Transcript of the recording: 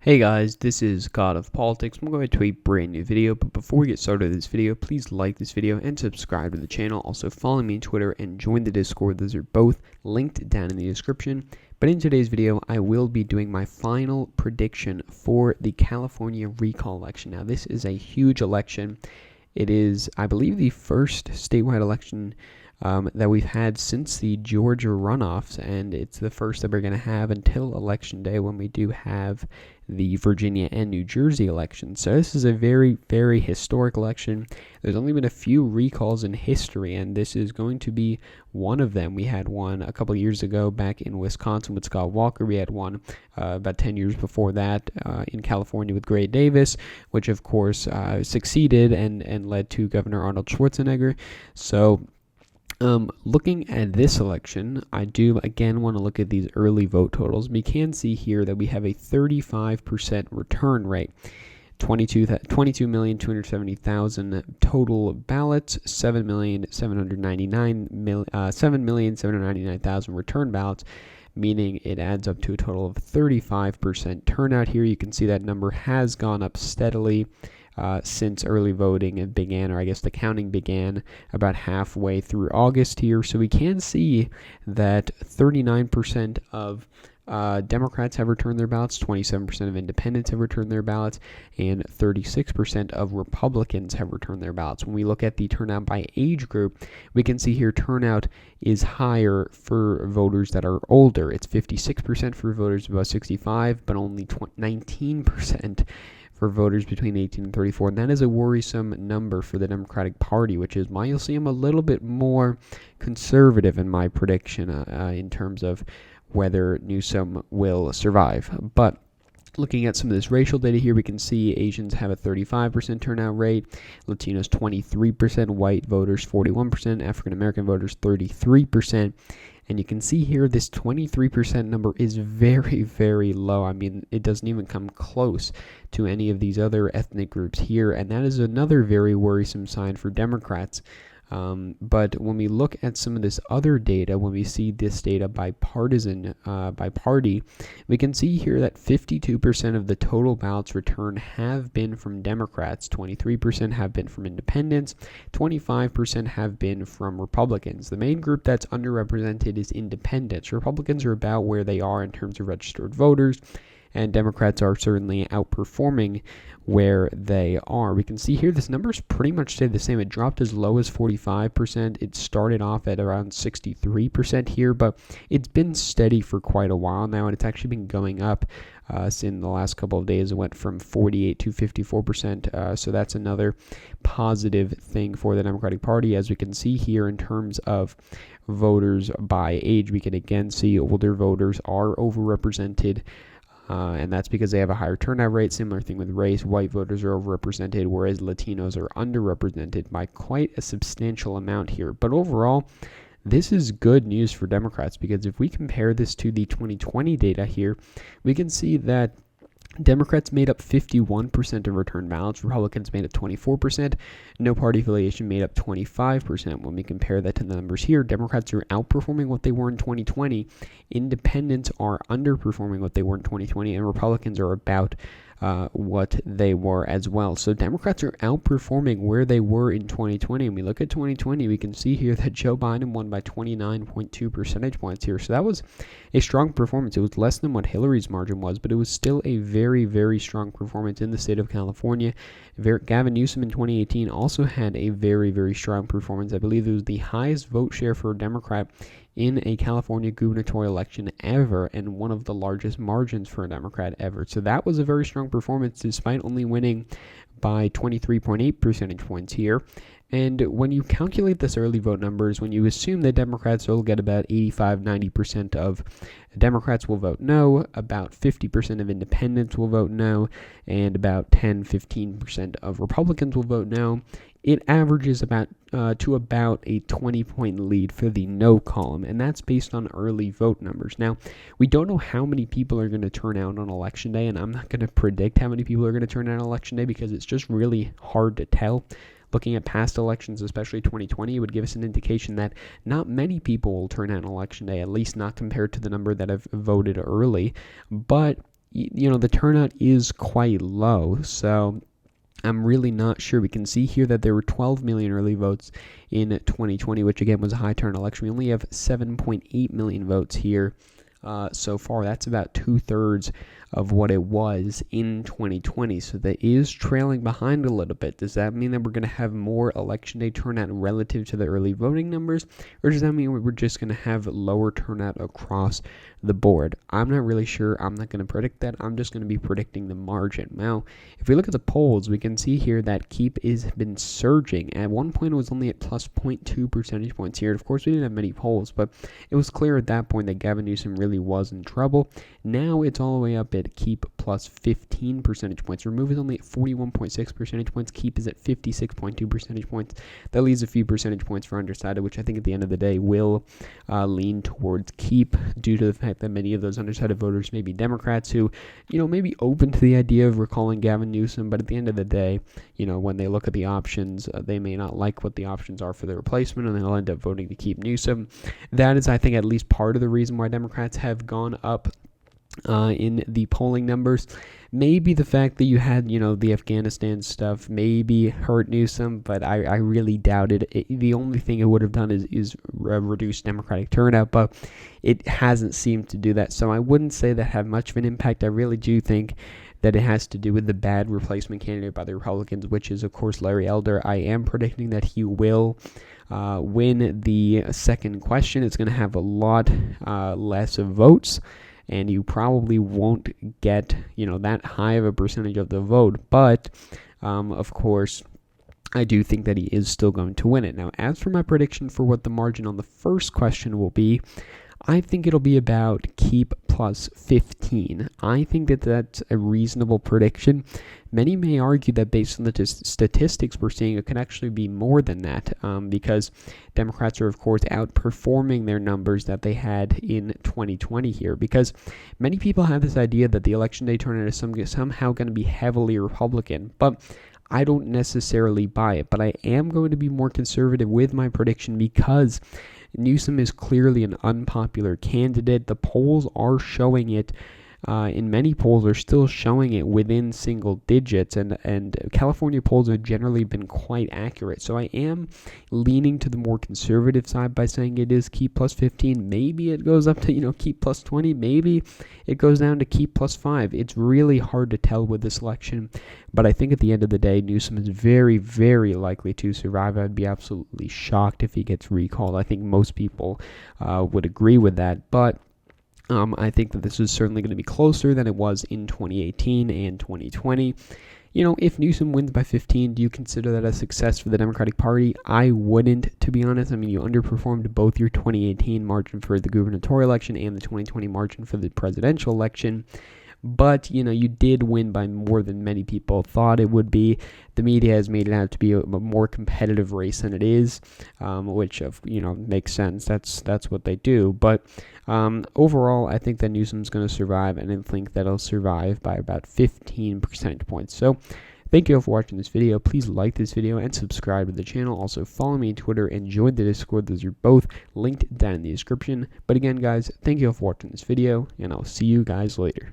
Hey guys, this is God of Politics. I'm going to a brand new video, but before we get started with this video, please like this video and subscribe to the channel. Also follow me on Twitter and join the Discord. Those are both linked down in the description. But in today's video, I will be doing my final prediction for the California recall election. Now, this is a huge election. It is, I believe, the first statewide election that we've had since the Georgia runoffs, and it's the first that we're going to have until Election Day when we do have the Virginia and New Jersey elections. So this is a very, very historic election. There's only been a few recalls in history, and this is going to be one of them. We had one a couple years ago back in Wisconsin with Scott Walker. We had one about 10 years before that in California with Gray Davis, which of course succeeded and led to Governor Arnold Schwarzenegger. So looking at this election, I do again want to look at these early vote totals. We can see here that we have a 35% return rate. 22,270,000 total ballots, 7,799,000 return ballots, meaning it adds up to a total of 35% turnout here. You can see that number has gone up steadily since early voting began, or I guess the counting began about halfway through August here. So we can see that 39% of Democrats have returned their ballots, 27% of independents have returned their ballots, and 36% of Republicans have returned their ballots. When we look at the turnout by age group, we can see here turnout is higher for voters that are older. It's 56% for voters above 65, but only 19% for voters between 18 and 34, and that is a worrisome number for the Democratic Party, which is why you'll see them a little bit more conservative in my prediction in terms of whether Newsom will survive. But looking at some of this racial data here, we can see Asians have a 35% turnout rate, Latinos 23%, white voters 41%, African American voters 33%. And you can see here this 23% number is very, very low. I mean, it doesn't even come close to any of these other ethnic groups here. And that is another very worrisome sign for Democrats. But when we look at some of this other data, when we see this data by partisan, by party, we can see here that 52% of the total ballots returned have been from Democrats, 23% have been from independents, 25% have been from Republicans. The main group that's underrepresented is independents. Republicans are about where they are in terms of registered voters, and Democrats are certainly outperforming where they are. We can see here this number's pretty much stayed the same. It dropped as low as 45%. It started off at around 63% here, but it's been steady for quite a while now, and it's actually been going up in the last couple of days. It went from 48 to 54%, so that's another positive thing for the Democratic Party. As we can see here in terms of voters by age, we can again see older voters are overrepresented. And that's because they have a higher turnout rate. Similar thing with race. White voters are overrepresented, whereas Latinos are underrepresented by quite a substantial amount here. But overall, this is good news for Democrats, because if we compare this to the 2020 data here, we can see that Democrats made up 51% of return ballots. Republicans made up 24%. No party affiliation made up 25%. When we compare that to the numbers here, Democrats are outperforming what they were in 2020. Independents are underperforming what they were in 2020. And Republicans are about what they were as well. So Democrats are outperforming where they were in 2020. And we look at 2020, we can see here that Joe Biden won by 29.2 percentage points here. So that was a strong performance. It was less than what Hillary's margin was, but it was still a very, very strong performance in the state of California. Gavin Newsom in 2018 also had a very, very strong performance. I believe it was the highest vote share for a Democrat in a California gubernatorial election ever, and one of the largest margins for a Democrat ever. So that was a very strong performance, despite only winning by 23.8 percentage points here. And when you calculate this early vote numbers, when you assume that Democrats will get about 85-90% of Democrats will vote no, about 50% of independents will vote no, and about 10-15% of Republicans will vote no, it averages about to about a 20-point lead for the no column, and that's based on early vote numbers. Now, we don't know how many people are going to turn out on Election Day, and I'm not going to predict how many people are going to turn out on Election Day because it's just really hard to tell. Looking at past elections, especially 2020, it would give us an indication that not many people will turn out on Election Day, at least not compared to the number that have voted early. But the turnout is quite low. So I'm really not sure. We can see here that there were 12 million early votes in 2020, which again was a high turnout election. We only have 7.8 million votes here so far. That's about 2/3 of what it was in 2020. So that is trailing behind a little bit. Does that mean that we're going to have more election day turnout relative to the early voting numbers? Or does that mean we're just going to have lower turnout across the board? I'm not really sure. I'm not going to predict that. I'm just going to be predicting the margin. Now, if we look at the polls, we can see here that Keep has been surging. At one point, it was only at plus 0.2 percentage points here. Of course, we didn't have many polls, but it was clear at that point that Gavin Newsom really was in trouble. Now it's all the way up at Keep plus 15 percentage points. Remove is only at 41.6 percentage points. Keep is at 56.2 percentage points. That leaves a few percentage points for undecided, which I think at the end of the day will lean towards Keep due to the fact that many of those undecided voters may be Democrats who, may be open to the idea of recalling Gavin Newsom, but at the end of the day, when they look at the options, they may not like what the options are for the replacement, and they'll end up voting to keep Newsom. That is, I think, at least part of the reason why Democrats have gone up in the polling numbers. Maybe the fact that you had, the Afghanistan stuff maybe hurt Newsom, but I really doubt it. The only thing it would have done is reduce Democratic turnout, but it hasn't seemed to do that. So I wouldn't say that had much of an impact. I really do think that it has to do with the bad replacement candidate by the Republicans, which is, of course, Larry Elder. I am predicting that he will win the second question. It's going to have a lot less votes, and you probably won't get, that high of a percentage of the vote. But, of course, I do think that he is still going to win it. Now, as for my prediction for what the margin on the first question will be, I think it'll be about Keep plus 15. I think that that's a reasonable prediction. Many may argue that based on the statistics we're seeing, it could actually be more than that because Democrats are, of course, outperforming their numbers that they had in 2020 here. Because many people have this idea that the election day turnout is somehow going to be heavily Republican, but I don't necessarily buy it. But I am going to be more conservative with my prediction because Newsom is clearly an unpopular candidate. The polls are showing it. In many polls are still showing it within single digits, and California polls have generally been quite accurate. So I am leaning to the more conservative side by saying it is Keep plus 15. Maybe it goes up to Keep plus 20. Maybe it goes down to Keep plus 5. It's really hard to tell with this election, but I think at the end of the day, Newsom is very, very likely to survive. I'd be absolutely shocked if he gets recalled. I think most people would agree with that, but I think that this is certainly going to be closer than it was in 2018 and 2020. If Newsom wins by 15, do you consider that a success for the Democratic Party? I wouldn't, to be honest. I mean, you underperformed both your 2018 margin for the gubernatorial election and the 2020 margin for the presidential election. But, you did win by more than many people thought it would be. The media has made it out to be a more competitive race than it is, which, makes sense. That's what they do. But overall, I think that Newsom's going to survive, and I think that he'll survive by about 15 percentage points. So, thank you all for watching this video. Please like this video and subscribe to the channel. Also, follow me on Twitter and join the Discord. Those are both linked down in the description. But again, guys, thank you all for watching this video, and I'll see you guys later.